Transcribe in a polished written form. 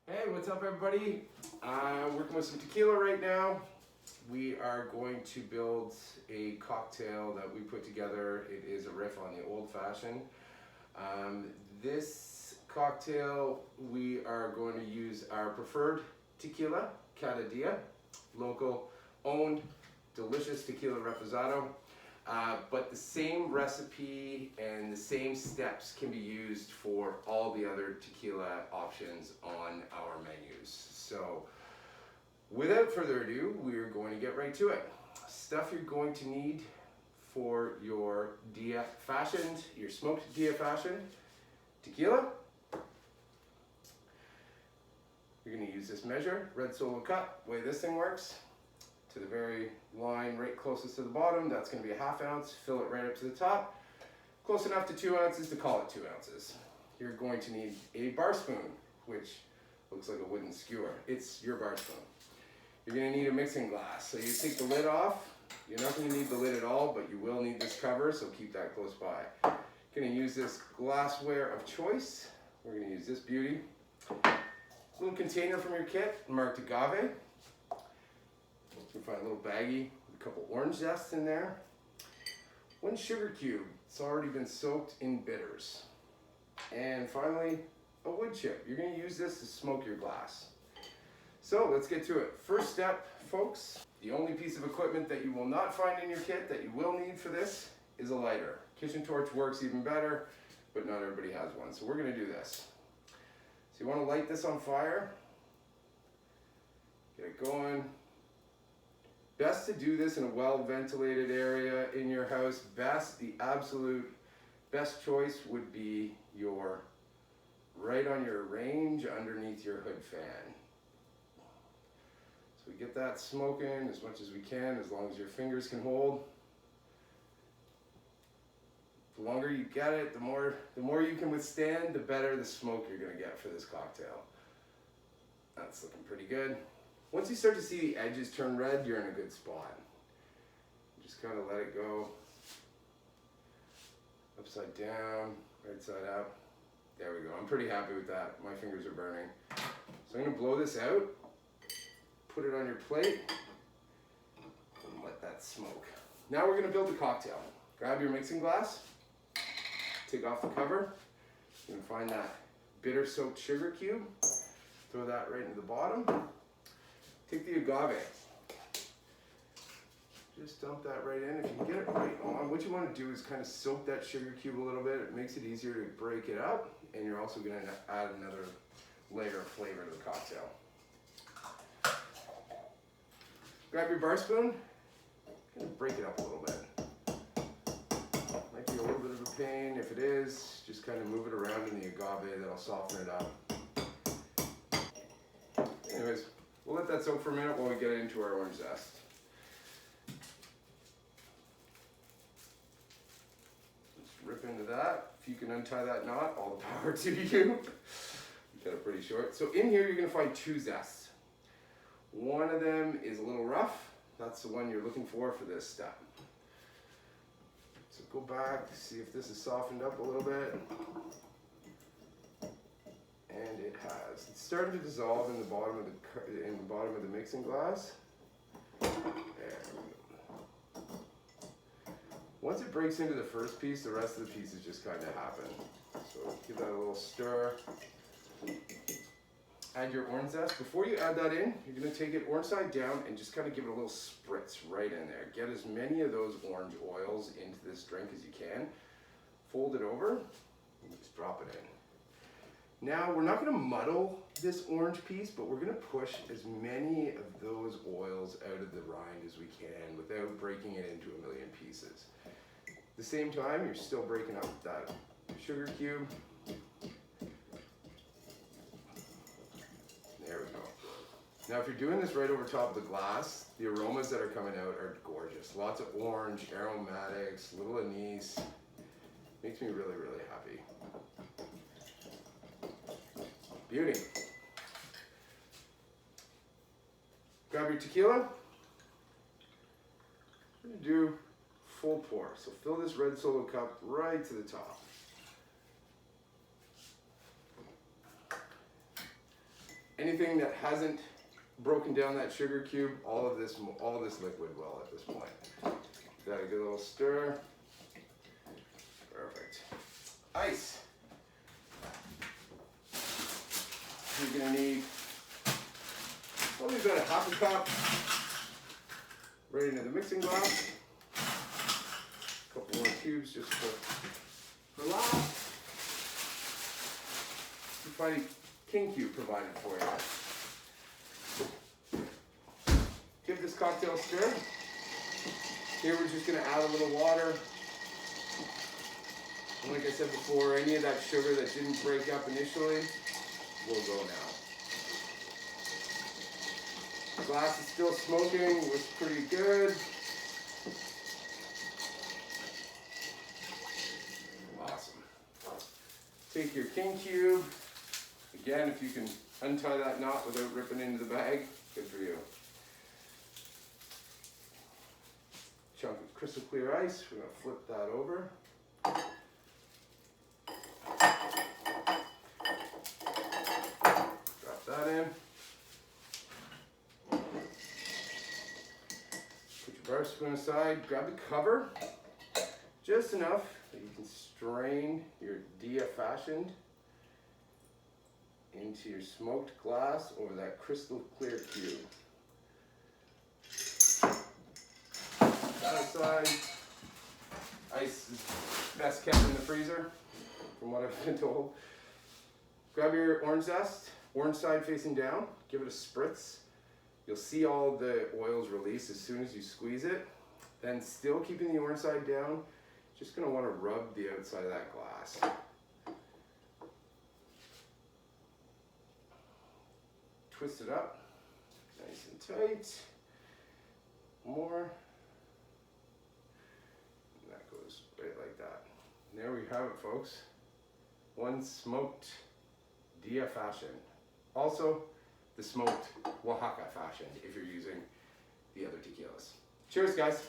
Hey, what's up everybody? Working with some tequila right now. We are going to build a cocktail that we put together. It is a riff on the old fashioned. This cocktail, we are going to use our preferred tequila, cada, local owned, delicious tequila reposado. But the same recipe and the same steps can be used for all the other tequila options on our menus. So without further ado, we're going to get right to it. Stuff you're going to need for your dia fashioned, your smoked dia fashioned tequila. You're going to use this measure, red solo cup. The way this thing works, to the very line right closest to the bottom, that's going to be a ½ ounce. Fill it right up to the top, close enough to 2 ounces to call it 2 ounces. You're going to need a bar spoon, which looks like a wooden skewer. It's your bar spoon. You're going to need a mixing glass. So you take the lid off. You're not going to need the lid at all, but you will need this cover, so keep that close by. You're going to use this glassware of choice. We're going to use this beauty. Little container from your kit marked agave. You can find a little baggie with a couple orange zests in there. 1 sugar cube. It's already been soaked in bitters. And finally, a wood chip. You're going to use this to smoke your glass. So let's get to it. First step, folks, the only piece of equipment that you will not find in your kit that you will need for this is a lighter. Kitchen torch works even better, but not everybody has one. So we're going to do this. So you want to light this on fire. Get it going. Best to do this in a well-ventilated area in your house. The absolute best choice would be right on your range underneath your hood fan. So we get that smoking as much as we can, as long as your fingers can hold. The longer you get it, the more you can withstand, the better the smoke you're going to get for this cocktail. That's looking pretty good. Once you start to see the edges turn red, you're in a good spot. Just kind of let it go. Upside down, right side up. There we go. I'm pretty happy with that. My fingers are burning. So I'm going to blow this out, put it on your plate, and let that smoke. Now we're going to build the cocktail. Grab your mixing glass, take off the cover. You're going to find that bitter soaked sugar cube. Throw that right into the bottom. Take the agave, just dump that right in. If you can get it right on, what you want to do is kind of soak that sugar cube a little bit. It makes it easier to break it up, and you're also going to add another layer of flavor to the cocktail. Grab your bar spoon, kind of break it up a little bit. Might be a little bit of a pain. If it is, just kind of move it around in the agave. That'll soften it up. Anyways, we'll let that soak for a minute while we get into our orange zest. Just rip into that. If you can untie that knot, all the power to you. You got it pretty short. So in here you're going to find 2 zests. One of them is a little rough. That's the one you're looking for this step. So go back, see if this is softened up a little bit. And it has. It's starting to dissolve in the bottom of the mixing glass. There we go. Once it breaks into the first piece, the rest of the pieces just kind of happen. So give that a little stir. Add your orange zest. Before you add that in, you're going to take it orange side down and just kind of give it a little spritz right in there. Get as many of those orange oils into this drink as you can. Fold it over and just drop it in. Now, we're not going to muddle this orange piece, but we're going to push as many of those oils out of the rind as we can without breaking it into a million pieces. At the same time, you're still breaking up that sugar cube. There we go. Now, if you're doing this right over top of the glass, the aromas that are coming out are gorgeous. Lots of orange, aromatics, little anise. Makes me really, really happy. Beauty. Grab your tequila. We're going to do full pour. So fill this red solo cup right to the top. anything that hasn't broken down that sugar cube, all this liquid will at this point. Got a good little stir. Perfect. Ice. You're gonna need probably about a half a cup right into the mixing glass. A couple more cubes just for laughs. You find a king cube provided for you. Give this cocktail a stir. Here we're just gonna add a little water. And like I said before, any of that sugar that didn't break up initially will go now. The glass is still smoking, looks pretty good. Awesome. Take your king cube. Again, if you can untie that knot without ripping into the bag, good for you. Chunk of crystal clear ice, we're gonna flip that over. Drop that in. Put your bar spoon aside, grab the cover, just enough that you can strain your dia fashioned into your smoked glass over that crystal clear cube. That aside, ice is best kept in the freezer, from what I've been told. Grab your orange zest, orange side facing down, give it a spritz. You'll see all the oils release as soon as you squeeze it. Then still keeping the orange side down, just gonna wanna rub the outside of that glass. Twist it up, nice and tight. More. And that goes right like that. And there we have it, folks. One smoked dia fashion. Also, the smoked Oaxaca fashion if you're using the other tequilas. Cheers, guys.